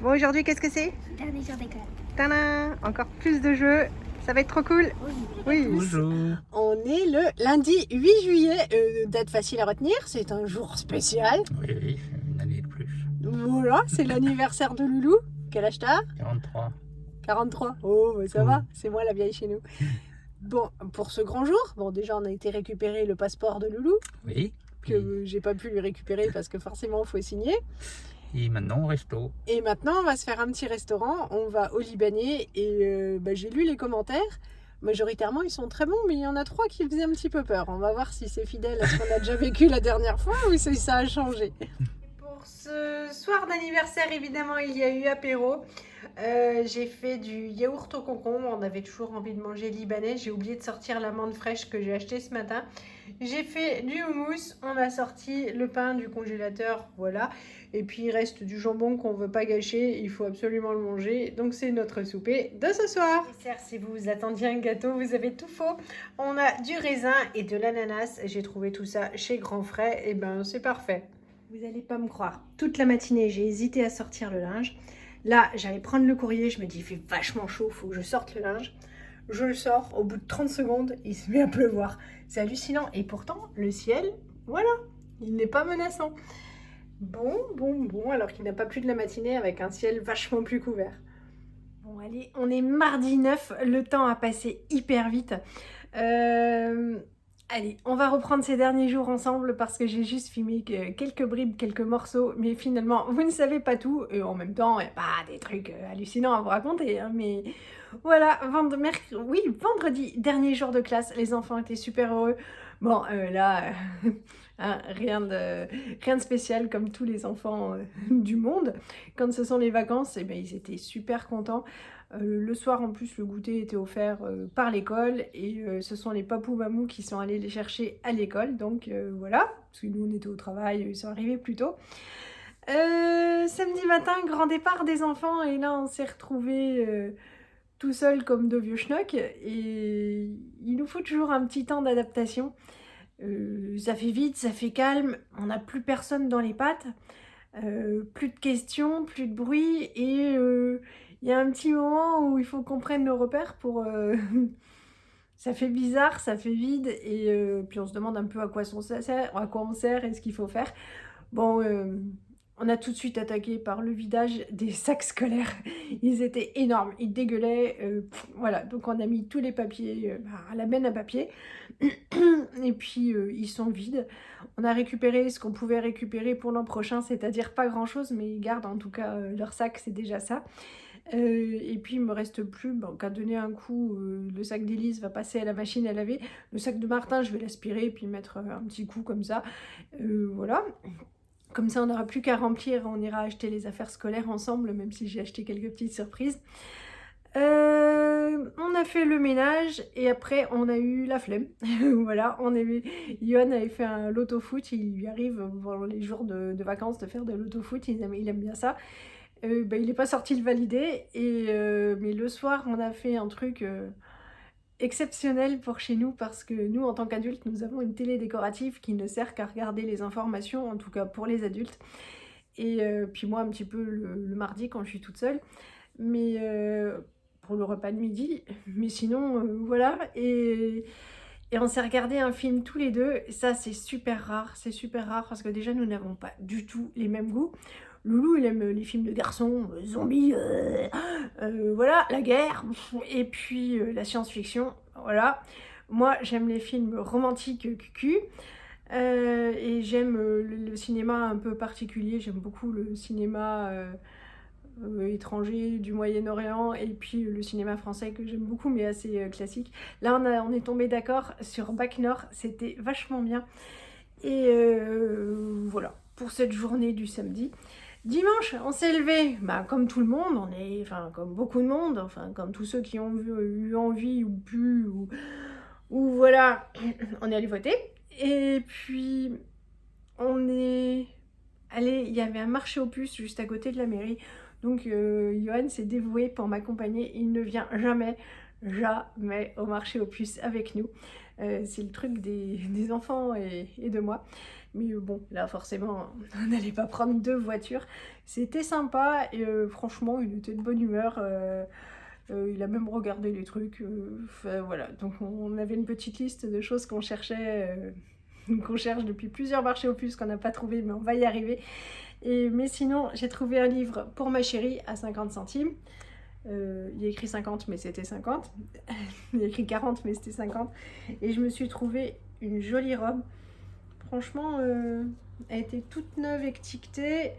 Bon, aujourd'hui, qu'est-ce que c'est? Dernier jour d'école. Tadam! Encore plus de jeux. Ça va être trop cool. Oui. Bonjour. On est le lundi 8 juillet. Date facile à retenir. C'est un jour spécial. Oui, une année de plus. Voilà, c'est l'anniversaire de Loulou. Quel âge t'as? 43. 43. Oh, bah ça Oh. va. C'est moi la vieille chez nous. Bon, pour ce grand jour, bon, déjà, on a été récupérer le passeport de Loulou, Oui. que j'ai pas pu lui récupérer parce que forcément, il faut signer. Et maintenant au resto. Et maintenant, on va se faire un petit restaurant. On va au Libanais. Et j'ai lu les commentaires. Majoritairement, ils sont très bons, mais il y en a 3 qui faisaient un petit peu peur. On va voir si c'est fidèle à ce qu'on a déjà vécu la dernière fois ou si ça a changé. Pour ce soir d'anniversaire, évidemment, il y a eu apéro. J'ai fait du yaourt au concombre. On avait toujours envie de manger libanais. J'ai oublié de sortir l'amande fraîche que j'ai achetée ce matin. J'ai fait du houmous. On a sorti le pain du congélateur. Voilà. Et puis il reste du jambon qu'on ne veut pas gâcher. Il faut absolument le manger. Donc c'est notre souper de ce soir. Dessert, si vous attendiez un gâteau, vous avez tout faux. On a du raisin et de l'ananas. J'ai trouvé tout ça chez Grand Frais. Et ben c'est parfait. Vous n'allez pas me croire. Toute la matinée, j'ai hésité à sortir le linge. Là, j'allais prendre le courrier, je me dis, il fait vachement chaud, il faut que je sorte le linge. Je le sors, au bout de 30 secondes, il se met à pleuvoir. C'est hallucinant. Et pourtant, le ciel, voilà, il n'est pas menaçant. Bon, alors qu'il n'a pas plu de la matinée avec un ciel vachement plus couvert. Bon, allez, on est mardi 9, le temps a passé hyper vite. Allez, on va reprendre ces derniers jours ensemble parce que j'ai juste filmé quelques bribes, quelques morceaux, mais finalement, vous ne savez pas tout, et en même temps, il n'y a pas des trucs hallucinants à vous raconter, hein, mais voilà, vendredi, dernier jour de classe, les enfants étaient super heureux. Bon, là, hein, rien de spécial comme tous les enfants du monde. Quand ce sont les vacances, eh ben, ils étaient super contents. Le soir, en plus, le goûter était offert par l'école et ce sont les papous-mamous qui sont allés les chercher à l'école. Donc voilà, parce que nous, on était au travail, ils sont arrivés plus tôt. Samedi matin, grand départ des enfants et là, on s'est retrouvés tout seuls comme de vieux schnocks et il nous faut toujours un petit temps d'adaptation. Ça fait vite, ça fait calme, on n'a plus personne dans les pattes. Plus de questions, plus de bruit et il y a un petit moment où il faut qu'on prenne nos repères pour... ça fait bizarre, ça fait vide et puis on se demande un peu à quoi on sert et ce qu'il faut faire. Bon, on a tout de suite attaqué par le vidage des sacs scolaires. Ils étaient énormes, ils dégueulaient. Voilà, donc on a mis tous les papiers à la benne à papier. Et puis ils sont vides. On a récupéré ce qu'on pouvait récupérer pour l'an prochain, c'est-à-dire pas grand-chose, mais ils gardent en tout cas leur sac, c'est déjà ça. Et puis il me reste plus qu'à donner un coup. Le sac d'Élise va passer à la machine à laver. Le sac de Martin, je vais l'aspirer et puis mettre un petit coup comme ça. Voilà. Comme ça, on n'aura plus qu'à remplir, on ira acheter les affaires scolaires ensemble, même si j'ai acheté quelques petites surprises. On a fait le ménage et après on a eu la flemme. Voilà, Yohan avait fait un loto-foot, il lui arrive pendant les jours de vacances de faire de l'auto-foot, il aime bien ça. Il n'est pas sorti le valider, mais le soir on a fait un truc exceptionnel pour chez nous parce que nous en tant qu'adultes nous avons une télé décorative qui ne sert qu'à regarder les informations, en tout cas pour les adultes. Et puis moi un petit peu le mardi quand je suis toute seule. Mais pour le repas de midi, mais sinon voilà, et on s'est regardé un film tous les deux, et ça c'est super rare parce que déjà nous n'avons pas du tout les mêmes goûts. Loulou il aime les films de garçons, zombies, voilà, la guerre, et puis la science-fiction, voilà. Moi j'aime les films romantiques cucu, et j'aime le cinéma un peu particulier, j'aime beaucoup le cinéma étrangers du Moyen-Orient et puis le cinéma français que j'aime beaucoup mais assez classique. Là on est tombé d'accord sur Bac Nord, c'était vachement bien. Et voilà, pour cette journée du samedi. Dimanche, on s'est levé, comme tout le monde, comme beaucoup de monde, comme tous ceux qui ont eu envie ou pu, ou voilà, on est allé voter. Et puis, on est allé, il y avait un marché aux puces juste à côté de la mairie. Donc, Johan s'est dévoué pour m'accompagner. Il ne vient jamais au marché aux puces avec nous. C'est le truc des enfants et de moi. Mais bon, là forcément, on n'allait pas prendre 2 voitures. C'était sympa et franchement, il était de bonne humeur, il a même regardé les trucs, enfin voilà. Donc on avait une petite liste de choses qu'on cherchait, qu'on cherche depuis plusieurs marchés aux puces qu'on n'a pas trouvé, mais on va y arriver. Mais sinon, j'ai trouvé un livre pour ma chérie à 50 centimes. Il y a écrit 50, mais c'était 50. Il y a écrit 40, mais c'était 50. Et je me suis trouvé une jolie robe. Franchement, elle était toute neuve étiquetée.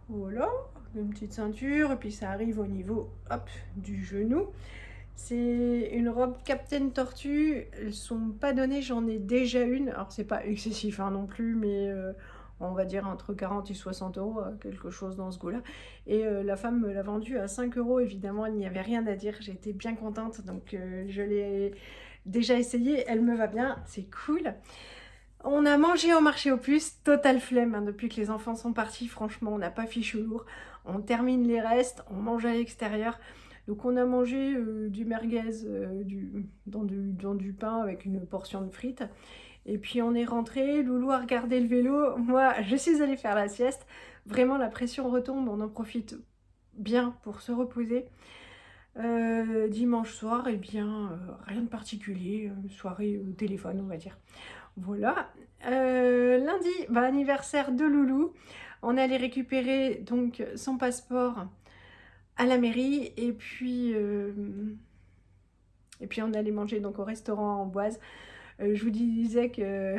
Voilà, une petite ceinture. Et puis ça arrive au niveau, hop, du genou. C'est une robe Captain Tortue. Elles sont pas données, j'en ai déjà une. Alors c'est pas excessif hein, non plus, mais on va dire entre 40 et 60 euros, quelque chose dans ce goût-là. Et la femme me l'a vendue à 5 euros. Évidemment, il n'y avait rien à dire. J'étais bien contente. Donc je l'ai déjà essayée. Elle me va bien. C'est cool. On a mangé au marché aux puces. Total flemme hein, depuis que les enfants sont partis. Franchement, on n'a pas fichu lourd. On termine les restes. On mange à l'extérieur. Donc on a mangé du merguez dans du pain avec une portion de frites. Et puis on est rentré, Loulou a regardé le vélo, moi je suis allée faire la sieste. Vraiment la pression retombe, on en profite bien pour se reposer. Dimanche soir, eh bien rien de particulier, soirée au téléphone on va dire. Voilà. Lundi, anniversaire de Loulou. On allait récupérer donc son passeport à la mairie et puis on allait manger donc au restaurant en Amboise. Je vous disais que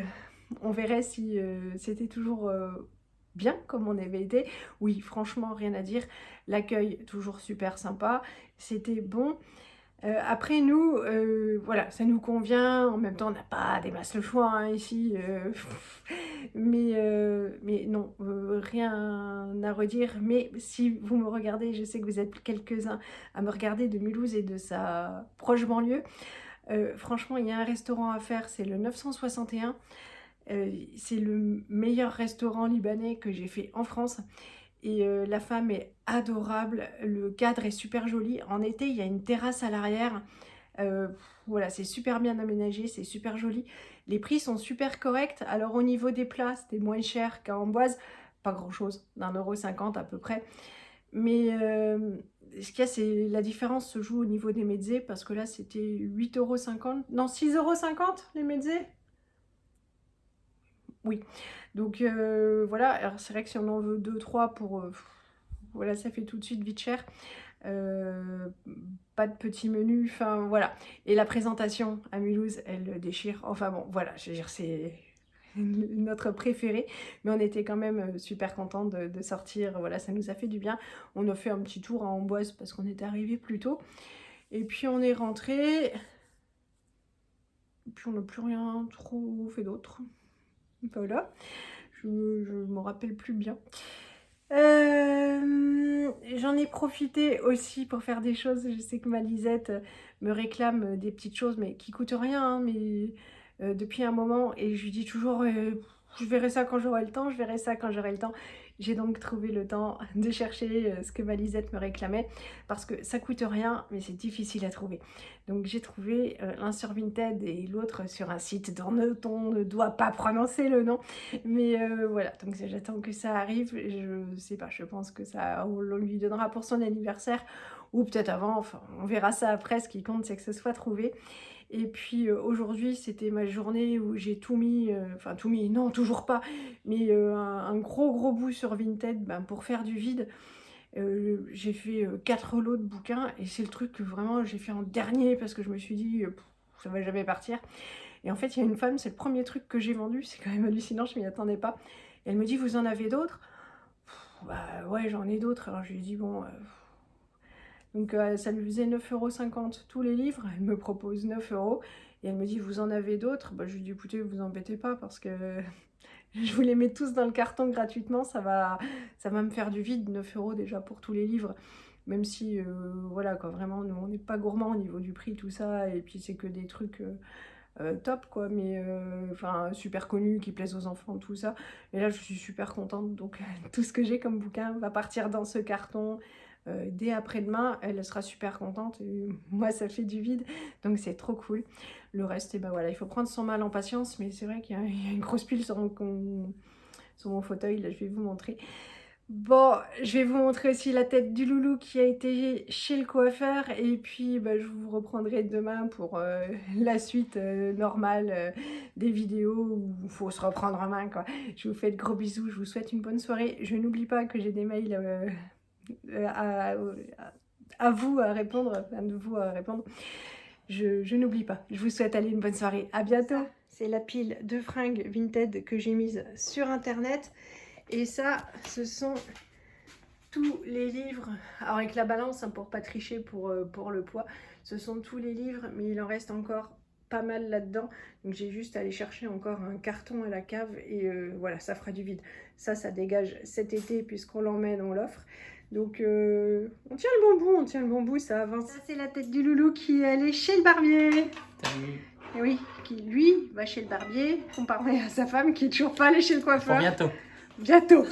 on verrait si c'était toujours bien comme on avait été. Oui, franchement, rien à dire. L'accueil, toujours super sympa. C'était bon. Après, nous, voilà, ça nous convient. En même temps, on n'a pas des masses le choix hein, ici. Mais non, rien à redire. Mais si vous me regardez, je sais que vous êtes quelques-uns à me regarder de Mulhouse et de sa proche banlieue. Franchement, il y a un restaurant à faire, c'est le 961. C'est le meilleur restaurant libanais que j'ai fait en France. Et la femme est adorable, le cadre est super joli. En été, il y a une terrasse à l'arrière. Voilà, c'est super bien aménagé, c'est super joli. Les prix sont super corrects. Alors au niveau des plats, c'était moins cher qu'à Amboise. Pas grand-chose, d'1,50 € à peu près. Mais ce qu'il y a, c'est la différence se joue au niveau des mezzés, parce que là, c'était 8,50 €. Non, 6,50 € les mezzés. Oui. Donc voilà, alors c'est vrai que si on en veut 2-3 pour... voilà, ça fait tout de suite vite cher. Pas de petit menu, enfin voilà. Et la présentation à Mulhouse, elle déchire. Enfin bon, voilà, je veux dire, c'est notre préféré, mais on était quand même super contents de sortir, voilà, ça nous a fait du bien. On a fait un petit tour à Amboise parce qu'on était arrivé plus tôt, et puis on est rentré, et puis on n'a plus rien trop fait d'autre. Voilà, je me rappelle plus bien. J'en ai profité aussi pour faire des choses. Je sais que ma Lisette me réclame des petites choses, mais qui coûtent rien, hein, mais depuis un moment, et je lui dis toujours je verrai ça quand j'aurai le temps, je verrai ça quand j'aurai le temps. J'ai donc trouvé le temps de chercher ce que ma Lisette me réclamait, parce que ça coûte rien, mais c'est difficile à trouver. Donc j'ai trouvé l'un sur Vinted et l'autre sur un site dont on ne doit pas prononcer le nom. Mais voilà, donc j'attends que ça arrive. Je sais pas, je pense que ça, on lui donnera pour son anniversaire, ou peut-être avant, enfin on verra ça après. Ce qui compte, c'est que ce soit trouvé. Et puis aujourd'hui, c'était ma journée où j'ai tout mis, enfin tout mis, non toujours pas, mais un gros bout sur Vinted pour faire du vide. J'ai fait 4 lots de bouquins, et c'est le truc que vraiment j'ai fait en dernier parce que je me suis dit ça va jamais partir. Et en fait, il y a une femme, c'est le premier truc que j'ai vendu, c'est quand même hallucinant, je m'y attendais pas. Et elle me dit, vous en avez d'autres? Bah ouais, j'en ai d'autres. Alors je lui ai dit, bon... Donc ça lui faisait 9,50 € tous les livres, elle me propose 9 €, et elle me dit, vous en avez d'autres? Bah je lui dis, écoutez, vous embêtez pas, parce que je vous les mets tous dans le carton gratuitement, ça va me faire du vide, 9 € déjà pour tous les livres. Même si, voilà quoi, vraiment, nous on n'est pas gourmand au niveau du prix, tout ça, et puis c'est que des trucs... top quoi, mais enfin super connu, qui plaisent aux enfants, tout ça. Et là je suis super contente, donc tout ce que j'ai comme bouquin va partir dans ce carton. dès après-demain, elle sera super contente. Et moi, ça fait du vide, donc c'est trop cool. Le reste, et ben voilà, il faut prendre son mal en patience, mais c'est vrai qu'il y a une grosse pile sur mon fauteuil, là, je vais vous montrer. Bon, je vais vous montrer aussi la tête du loulou qui a été chez le coiffeur et puis bah, je vous reprendrai demain pour la suite normale des vidéos où il faut se reprendre en main, quoi. Je vous fais de gros bisous, je vous souhaite une bonne soirée. Je n'oublie pas que j'ai des mails à vous à répondre, enfin de vous à répondre. Je n'oublie pas. Je vous souhaite aller une bonne soirée. À bientôt. C'est la pile de fringues Vinted que j'ai mise sur internet. Et ça, ce sont tous les livres, alors avec la balance, hein, pour pas tricher pour le poids, ce sont tous les livres, mais il en reste encore pas mal là-dedans. Donc j'ai juste à aller chercher encore un carton à la cave et voilà, ça fera du vide. Ça dégage cet été puisqu'on l'emmène, on l'offre. Donc on tient le bon bout, ça avance. Ça c'est la tête du loulou qui est allé chez le barbier. Salut. Et oui, qui lui va chez le barbier, comparé à sa femme qui est toujours pas allée chez le coiffeur. Pour bientôt. Bientôt.